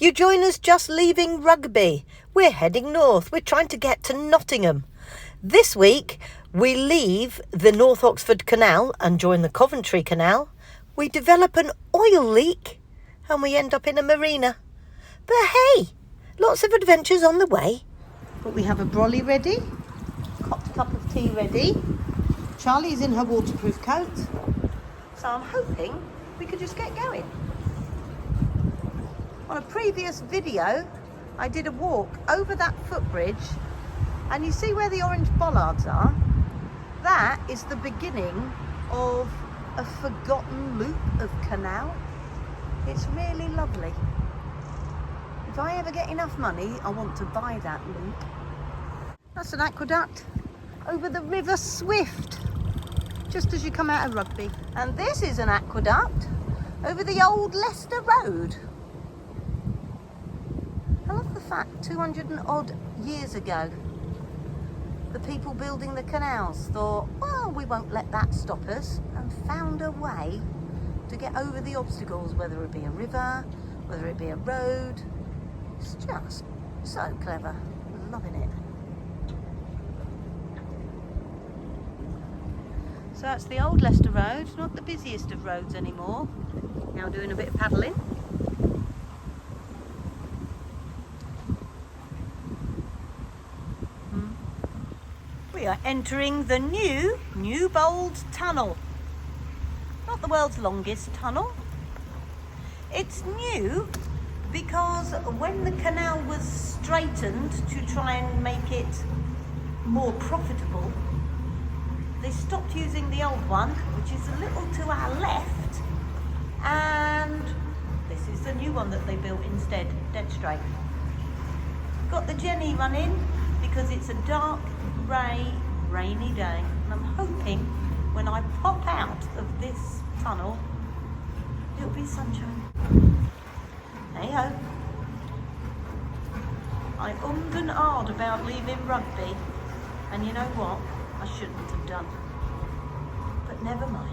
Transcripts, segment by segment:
You join us just leaving Rugby. We're heading north. We're trying to get to Nottingham. This week, we leave the North Oxford Canal and join the Coventry Canal. We develop an oil leak and we end up in a marina. But hey, lots of adventures on the way. But we have a brolly ready, hot cup of tea ready. Charlie's in her waterproof coat. So I'm hoping we could just get going. On a previous video, I did a walk over that footbridge, and you see where the orange bollards are? That is the beginning of a forgotten loop of canal. It's really lovely. If I ever get enough money, I want to buy that loop. That's an aqueduct over the River Swift, just as you come out of Rugby. And this is an aqueduct over the old Leicester Road. I love the fact 200 and odd years ago, the people building the canals thought, well, we won't let that stop us, and found a way to get over the obstacles, whether it be a river, whether it be a road. It's just so clever. I'm loving it. So that's the old Leicester Road, not the busiest of roads anymore. Now doing a bit of paddling. We are entering the new Newbold Tunnel. Not the world's longest tunnel. It's new because when the canal was straightened to try and make it more profitable, they stopped using the old one, which is a little to our left, and this is the new one that they built instead, dead straight. Got the Jenny running because it's a dark, grey, rainy day, and I'm hoping when I pop out of this tunnel, it'll be sunshine. Hey ho. I ummed and ahed about leaving Rugby, and you know what? I shouldn't have done. But never mind.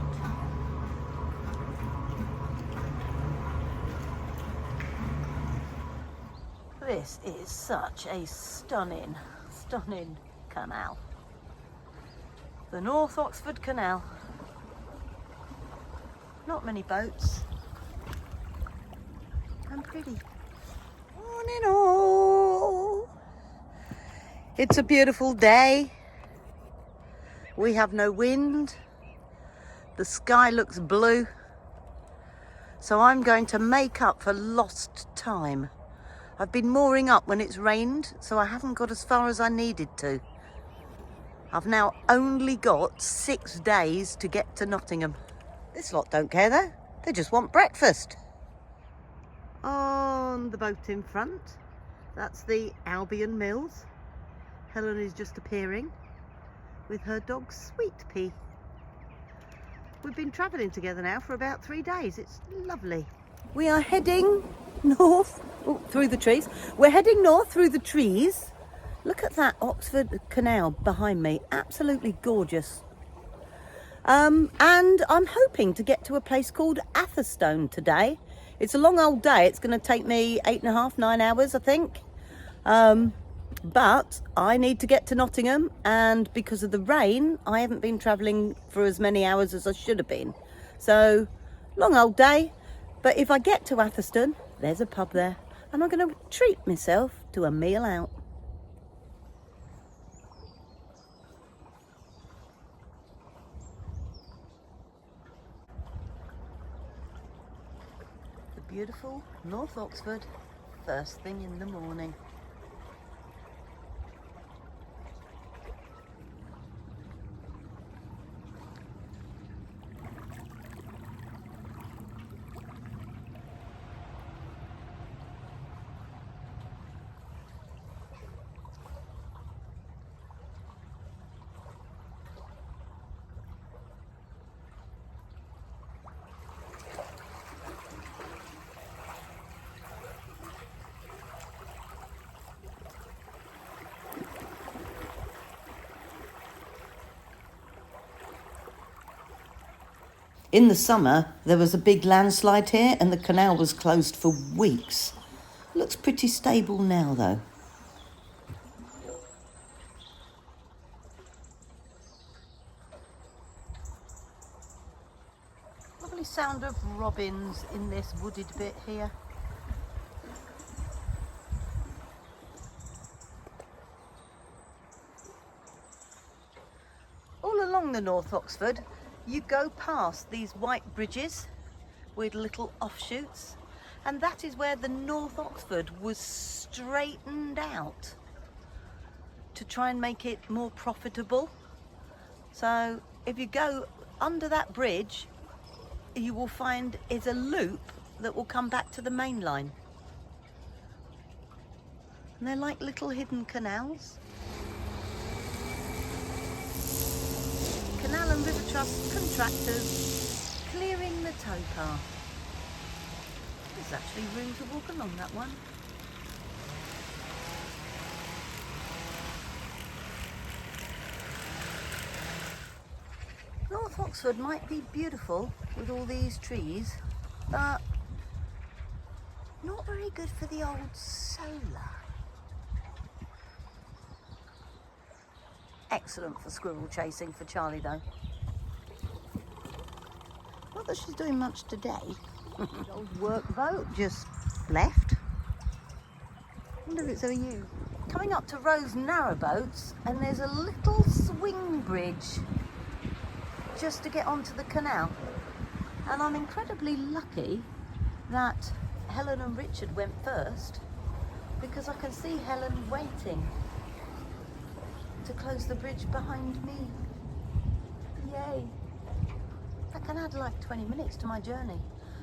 This is such a stunning canal. The North Oxford Canal. Not many boats. And pretty. Morning all. It's a beautiful day. We have no wind. The sky looks blue. So I'm going to make up for lost time. I've been mooring up when it's rained, so I haven't got as far as I needed to. I've now only got 6 days to get to Nottingham. This lot don't care though. They just want breakfast. On the boat in front, that's the Albion Mills. Helen is just appearing with her dog Sweet Pea. We've been travelling together now for about 3 days. It's lovely. We are heading north through the trees. We're heading north through the trees. Look at that Oxford Canal behind me. Absolutely gorgeous. And I'm hoping to get to a place called Atherstone today. It's a long old day. It's going to take me 8.5, 9 hours, I think. But I need to get to Nottingham, and because of the rain, I haven't been travelling for as many hours as I should have been. So, long old day. But if I get to Atherstone, there's a pub there, and I'm going to treat myself to a meal out. The beautiful North Oxford, first thing in the morning. In the summer, there was a big landslide here and the canal was closed for weeks. Looks pretty stable now though. Lovely sound of robins in this wooded bit here. All along the North Oxford you go past these white bridges with little offshoots, and that is where the North Oxford was straightened out to try and make it more profitable. So if you go under that bridge, you will find it's a loop that will come back to the main line. And they're like little hidden canals. Canal and River Trust contractors clearing the towpath. There's actually room to walk along that one. North Oxford might be beautiful with all these trees, but not very good for the old solar. Excellent for squirrel chasing for Charlie though. Not that she's doing much today. The old work boat just left. Wonder if it's ever you. Coming up to Rose Narrowboats, and there's a little swing bridge just to get onto the canal. And I'm incredibly lucky that Helen and Richard went first, because I can see Helen waiting to close the bridge behind me. Yay. I can add like 20 minutes to my journey,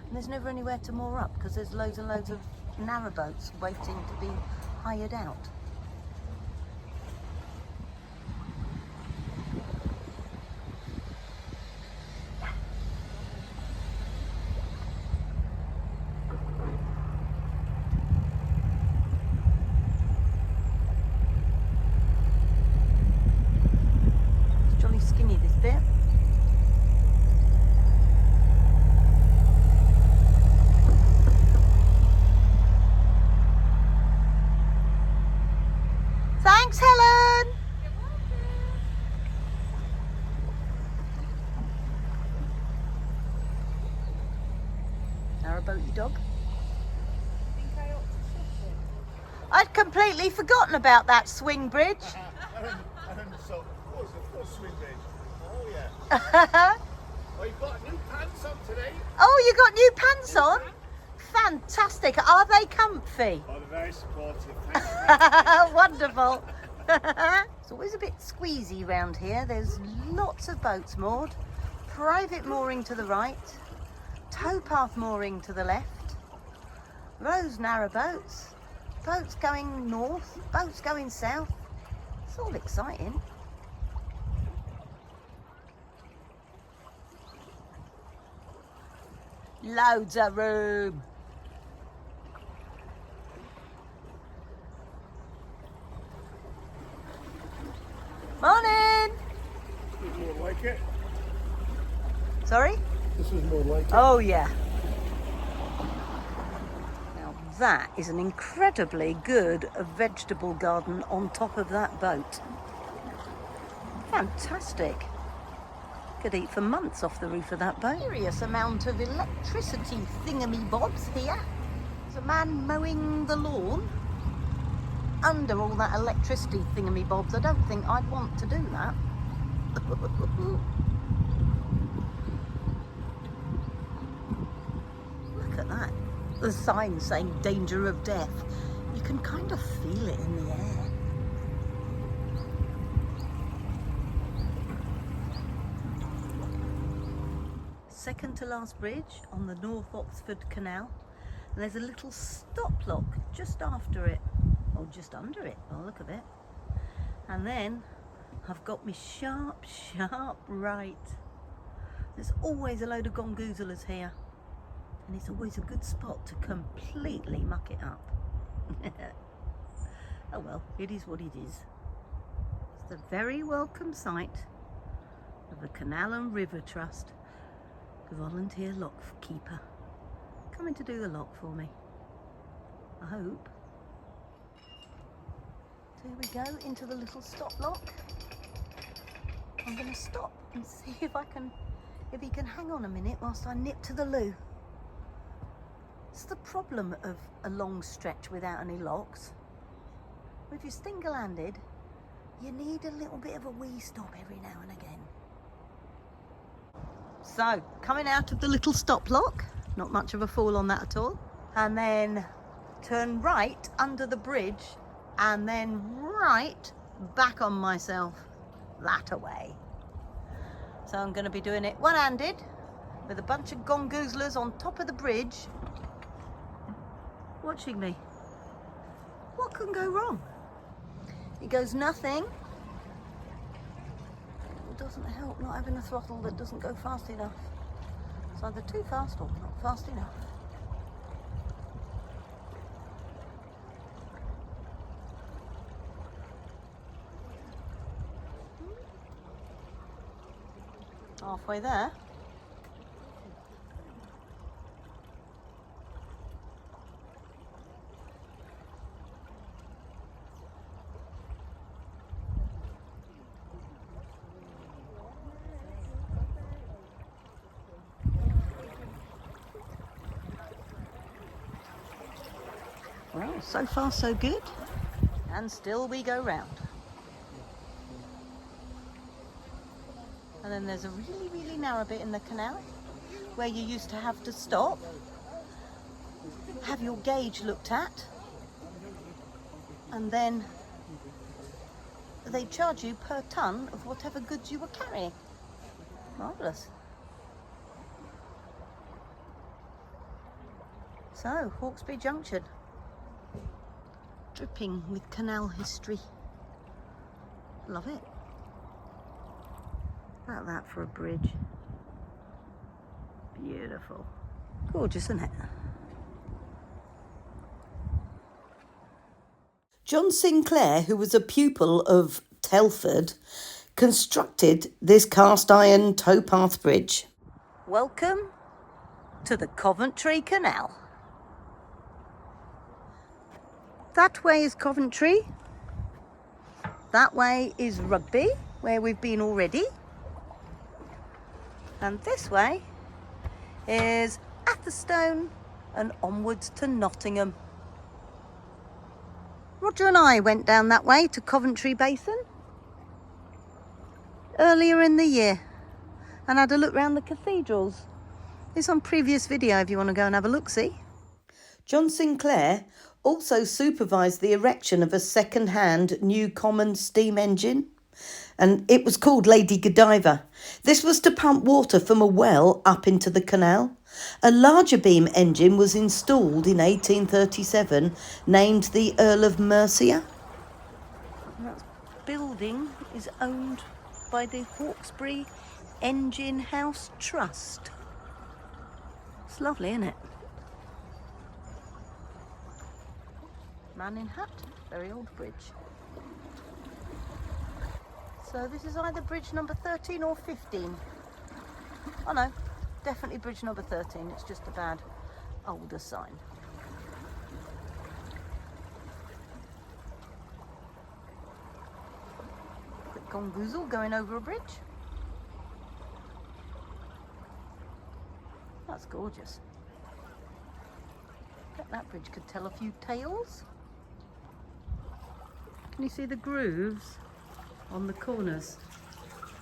and there's never anywhere to moor up because there's loads and loads of narrowboats waiting to be hired out. It's jolly skinny this bit. Thanks, Helen! Narrowboat, you dog? I'd completely forgotten about that swing bridge. Swing bridge. Oh yeah. Oh, you've got new pants on today. Oh, you got new pants on? Fantastic. Are they comfy? Oh, they're very supportive. Wonderful. It's always a bit squeezy round here. There's lots of boats moored. Private mooring to the right. Towpath mooring to the left. Rose narrowboats. Boats going north. Boats going south. It's all exciting. Loads of room. Morning. This is more like it. Sorry? This is more like it. Oh yeah. Now that is an incredibly good vegetable garden on top of that boat. Fantastic. Could eat for months off the roof of that boat. Serious amount of electricity thingamybobs here. There's a man mowing the lawn under all that electricity thingamybobs. I don't think I'd want to do that. Look at that. The sign saying danger of death. You can kind of feel it in the air. Second to last bridge on the North Oxford Canal. And there's a little stop lock just after it, or just under it, by the look of it. And then I've got my sharp right. There's always a load of gongoozlers here, and it's always a good spot to completely muck it up. Oh well, it is what it is. It's the very welcome sight of the Canal and River Trust, the volunteer lock keeper, coming to do the lock for me. I hope. So here we go into the little stop lock. I'm going to stop and see if he can hang on a minute whilst I nip to the loo. It's the problem of a long stretch without any locks. If you're single-handed, you need a little bit of a wee stop every now and again. So, coming out of the little stop lock, not much of a fall on that at all, and then turn right under the bridge and then right back on myself that away. So I'm going to be doing it one-handed with a bunch of gongoozlers on top of the bridge watching me. What can go wrong? It goes nothing. It doesn't help not having a throttle that doesn't go fast enough. It's either too fast or not fast enough. Halfway there. Well, so far so good, and still we go round. And then there's a really, really narrow bit in the canal where you used to have to stop, have your gauge looked at, and then they charge you per tonne of whatever goods you were carrying. Marvellous. So, Hawksby Junction. Dripping with canal history. Love it. About that for a bridge. Beautiful. Gorgeous, isn't it? John Sinclair, who was a pupil of Telford, constructed this cast iron towpath bridge. Welcome to the Coventry Canal. That way is Coventry. That way is Rugby, where we've been already. And this way is Atherstone and onwards to Nottingham. Roger and I went down that way to Coventry Basin earlier in the year and had a look round the cathedrals. It's on previous video if you want to go and have a look-see. John Sinclair also supervised the erection of a second-hand new common steam engine, and it was called Lady Godiva. This was to pump water from a well up into the canal. A larger beam engine was installed in 1837, named the Earl of Mercia. And that building is owned by the Hawksby Engine House Trust. It's lovely, isn't it? Man in hat, very old bridge. So this is either bridge number 13 or 15. Oh no, definitely bridge number 13. It's just a bad older sign. Quick gongoozle going over a bridge. That's gorgeous. I bet that bridge could tell a few tales. Can you see the grooves on the corners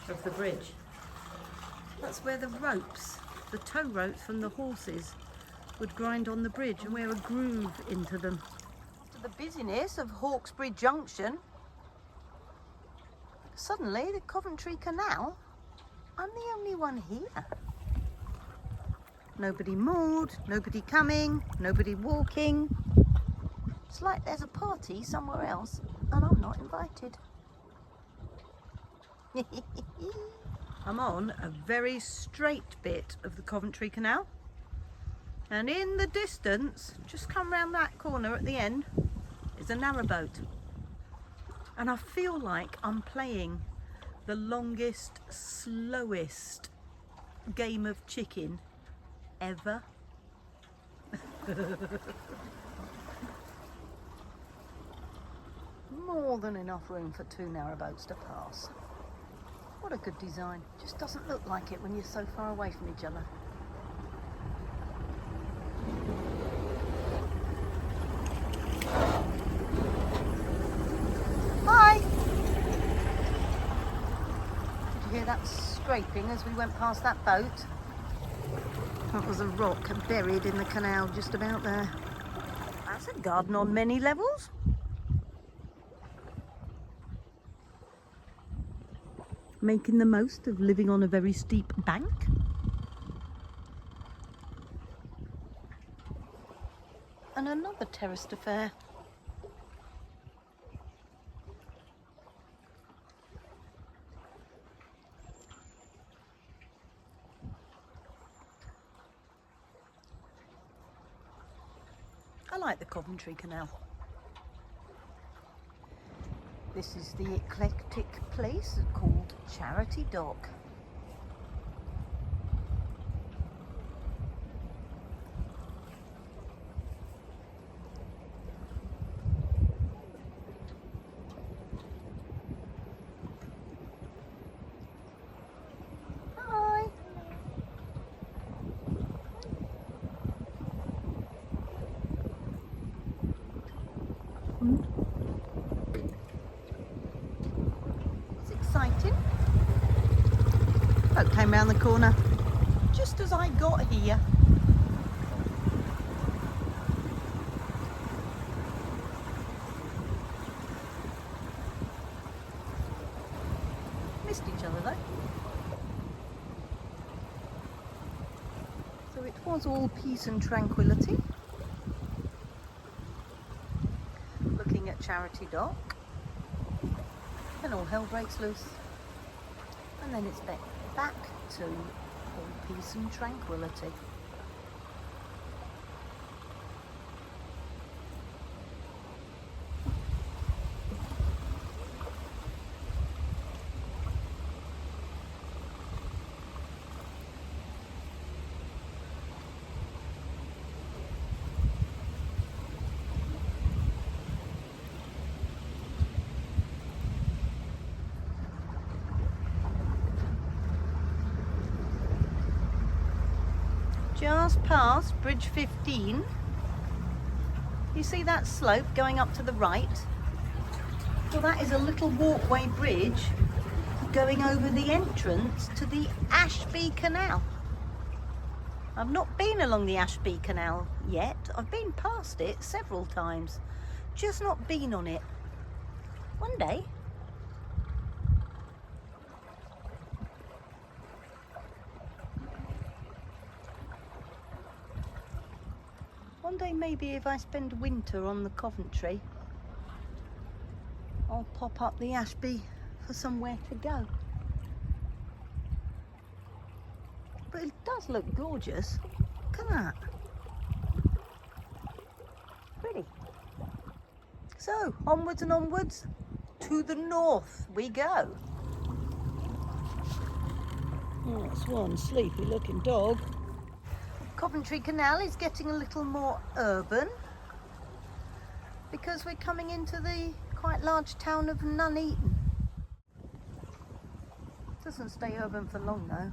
of the bridge? That's where the ropes, the tow ropes from the horses, would grind on the bridge and wear a groove into them. To the busyness of Hawksby Junction, suddenly the Coventry Canal, I'm the only one here. Nobody moored, nobody coming, nobody walking. It's like there's a party somewhere else and I'm not invited. I'm on a very straight bit of the Coventry Canal, and in the distance, just come round that corner at the end, is a narrowboat. And I feel like I'm playing the longest, slowest game of chicken ever. More more than enough room for 2 narrowboats to pass. What a good design. Just doesn't look like it when you're so far away from each other. Hi! Did you hear that scraping as we went past that boat? That was a rock buried in the canal just about there. That's a garden on many levels. Making the most of living on a very steep bank. And another terraced affair. I like the Coventry Canal. This is the eclectic place called Charity Dock. Hi. Exciting. Boat came round the corner just as I got here. Missed each other though. So it was all peace and tranquility. Looking at Charity Dock. And all hell breaks loose. And then it's back to all peace and tranquility. Just past Bridge 15, you see that slope going up to the right? Well, that is a little walkway bridge going over the entrance to the Hawksby Canal. I've not been along the Hawksby Canal yet. I've been past it several times, just not been on it. One day. One day maybe if I spend winter on the Coventry, I'll pop up the Hawksby for somewhere to go. But it does look gorgeous. Look at that. Pretty. So, onwards and onwards to the north we go. Oh, that's one sleepy looking dog. Coventry Canal is getting a little more urban because we're coming into the quite large town of Nuneham. Doesn't stay urban for long though.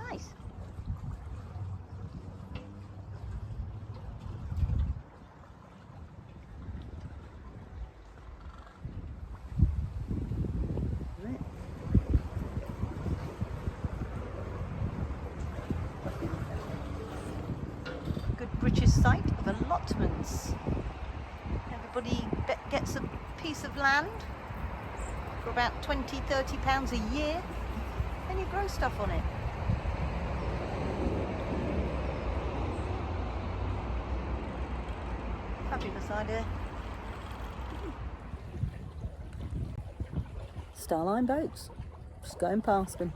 Nice. British site of allotments. Everybody gets a piece of land for about £20–30 a year and you grow stuff on it. Fabulous idea. Starline boats, just going past them.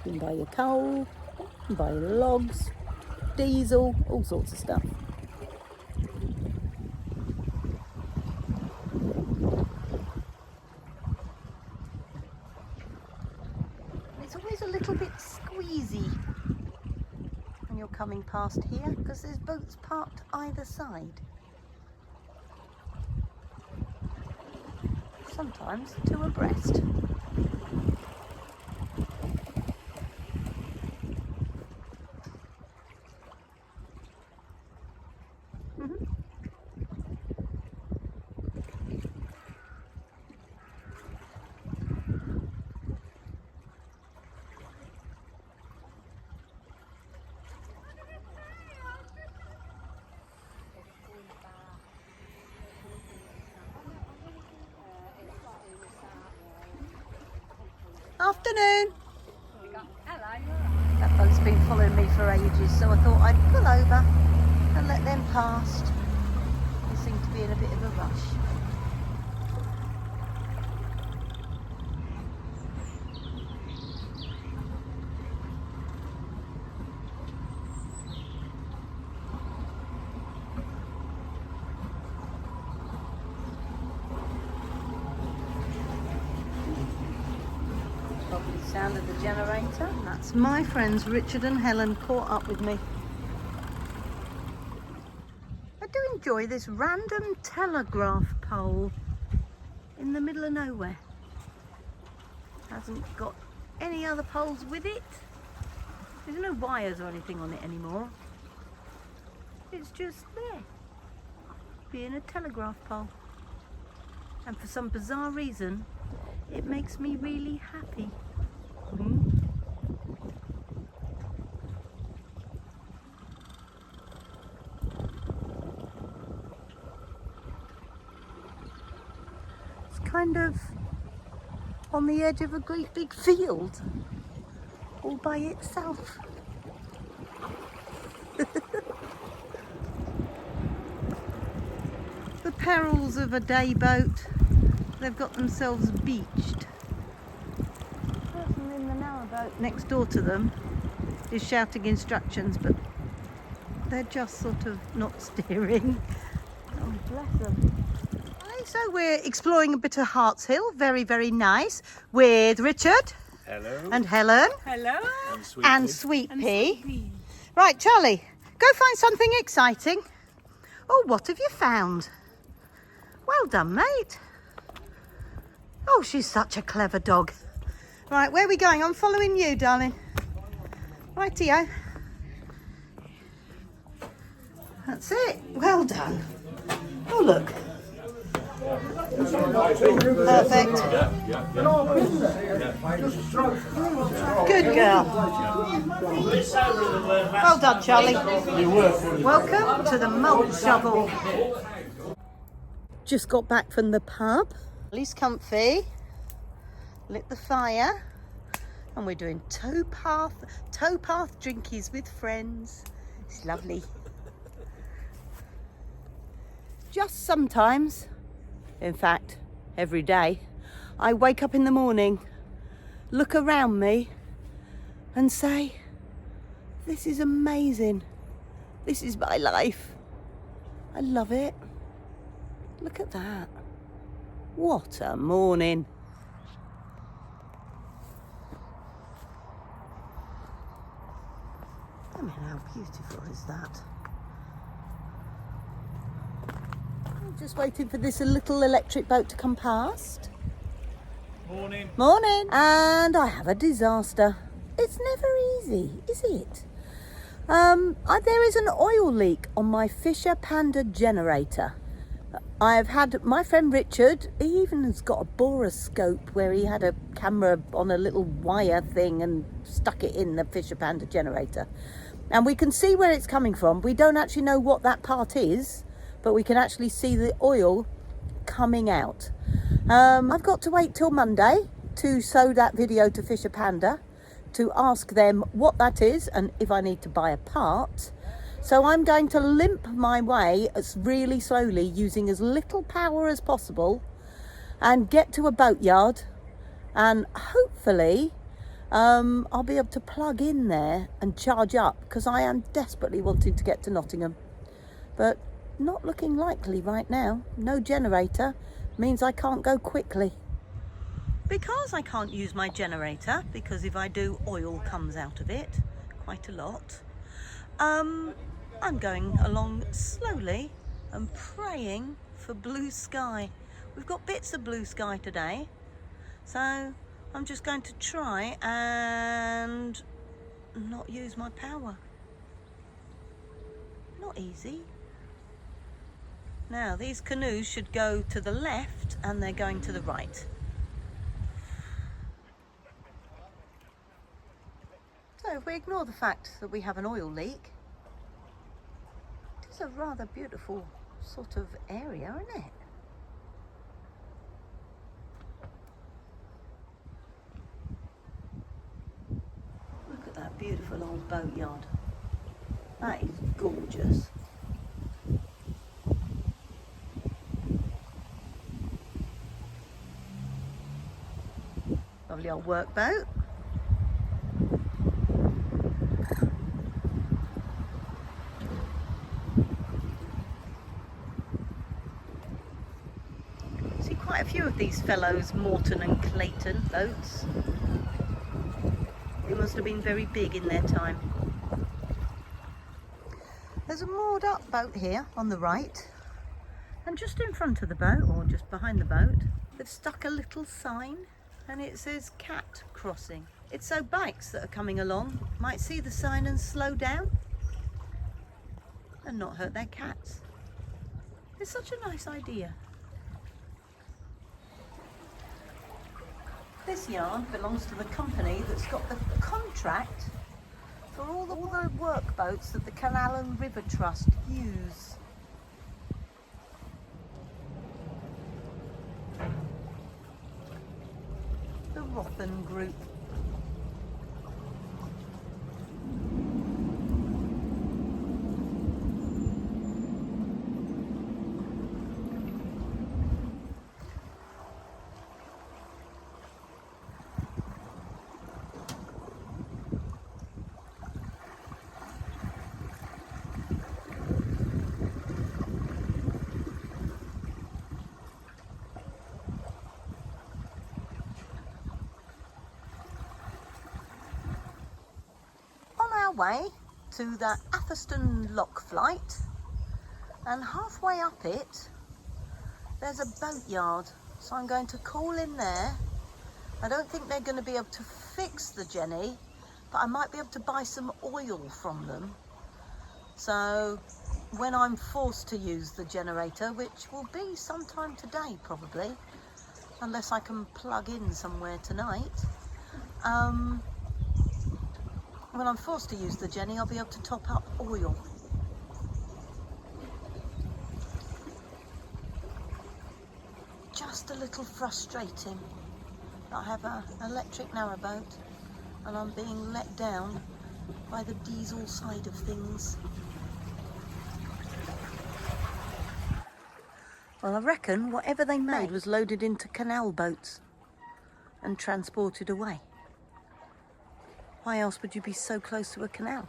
You can buy your coal, you can buy your logs, diesel, all sorts of stuff. It's always a little bit squeezy when you're coming past here because there's boats parked either side. Sometimes two abreast. Afternoon. That boat's been following me for ages, so I thought I'd pull over and let them past. They seem to be in a bit of a rush. Sound of the generator. That's my friends Richard and Helen caught up with me. I do enjoy this random telegraph pole in the middle of nowhere. Hasn't got any other poles with it. There's no wires or anything on it anymore. It's just there, being a telegraph pole. And for some bizarre reason, it makes me really happy. It's kind of on the edge of a great big field, all by itself. The perils of a day boat. They've got themselves beached. Narrowboat next door to them is shouting instructions, but they're just sort of not steering. Oh, bless them. Hi, so we're exploring a bit of Harts Hill, very, very nice, with Richard. Hello. And Helen. Hello. And Sweet Pea. Right, Charlie, go find something exciting. Oh, what have you found? Well done, mate. Oh, she's such a clever dog. Right, where are we going? I'm following you, darling. Rightio. That's it. Well done. Oh, look. Perfect. Good girl. Well done, Charlie. Welcome to the Malt Shovel. Just got back from the pub. Lily's comfy. Lit the fire, and we're doing towpath drinkies with friends. It's lovely. Just sometimes, in fact every day, I wake up in the morning, look around me and say, this is amazing, this is my life, I love it. Look at that, what a morning. I mean, how beautiful is that? I'm just waiting for this little electric boat to come past. Morning. Morning. And I have a disaster. It's never easy, is it? There is an oil leak on my Fisher Panda generator. I've had my friend Richard, he even has got a boroscope where he had a camera on a little wire thing and stuck it in the Fisher Panda generator. And we can see where it's coming from. We don't actually know what that part is, but we can actually see the oil coming out. I've got to wait till Monday to show that video to Fisher Panda to ask them what that is and if I need to buy a part. So I'm going to limp my way really slowly, using as little power as possible, and get to a boatyard, and hopefully I'll be able to plug in there and charge up, because I am desperately wanting to get to Nottingham. But not looking likely right now. No generator means I can't go quickly. Because I can't use my generator, because if I do, oil comes out of it quite a lot. I'm going along slowly and praying for blue sky. We've got bits of blue sky today, so I'm just going to try and not use my power. Not easy. Now, these canoes should go to the left and they're going to the right. So if we ignore the fact that we have an oil leak, it is a rather beautiful sort of area, isn't it? Look at that beautiful old boatyard. That is gorgeous. Lovely old workboat. See quite a few of these fellows, Morton and Clayton boats. They must have been very big in their time. There's a moored up boat here on the right, and just in front of the boat, or just behind the boat, they've stuck a little sign and it says cat crossing. It's so bikes that are coming along might see the sign and slow down and not hurt their cats. It's such a nice idea. This yard belongs to the company that's got the contract for all the workboats that the Canal and River Trust use. The Rothen Group. Way to the Atherstone Lock flight, and halfway up it there's a boatyard, so I'm going to call in there. I don't think they're going to be able to fix the Jenny, but I might be able to buy some oil from them, so when I'm forced to use the generator, which will be sometime today probably, unless I can plug in somewhere tonight, when I'm forced to use the Jenny, I'll be able to top up oil. Just a little frustrating that I have an electric narrowboat and I'm being let down by the diesel side of things. Well, I reckon whatever they made was loaded into canal boats and transported away. Why else would you be so close to a canal?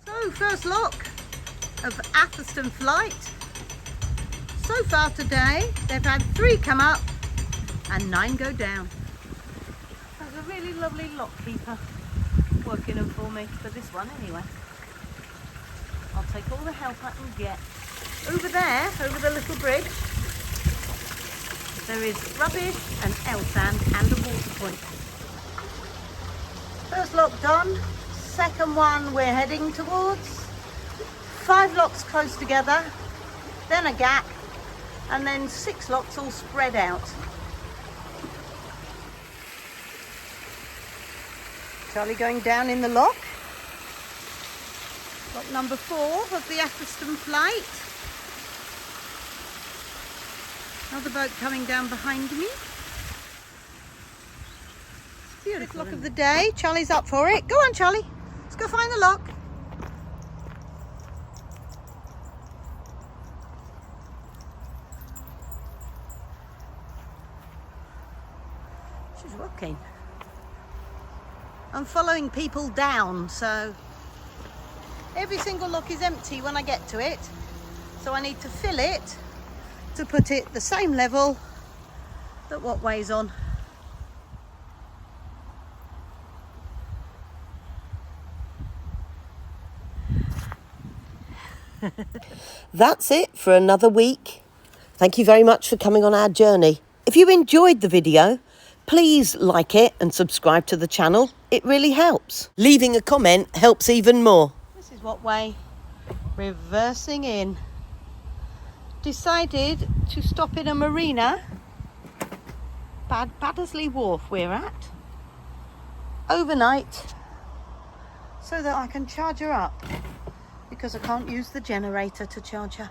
So, first lock of Atherstone flight. So far today, they've had 3 come up and 9 go down. There's a really lovely lockkeeper working them for me, for this one anyway. I'll take all the help I can get. Over there, over the little bridge, there is rubbish and L-sand and a water point. First lock done, second one we're heading towards. 5 locks close together, then a gap, and then 6 locks all spread out. Charlie going down in the lock. Lock number 4 of the Atherstone flight. Another boat coming down behind me. It's beautiful. Lock of the day. Charlie's up for it. Go on, Charlie. Let's go find the lock. She's working. I'm following people down, so every single lock is empty when I get to it. So I need to fill it to put it the same level that what weighs on. That's it for another week. Thank you very much for coming on our journey. If you enjoyed the video, please like it and subscribe to the channel. It really helps. Leaving a comment helps even more. This is what way reversing in. Decided to stop in a marina. Baddesley Wharf we're at. Overnight. So that I can charge her up. Because I can't use the generator to charge her.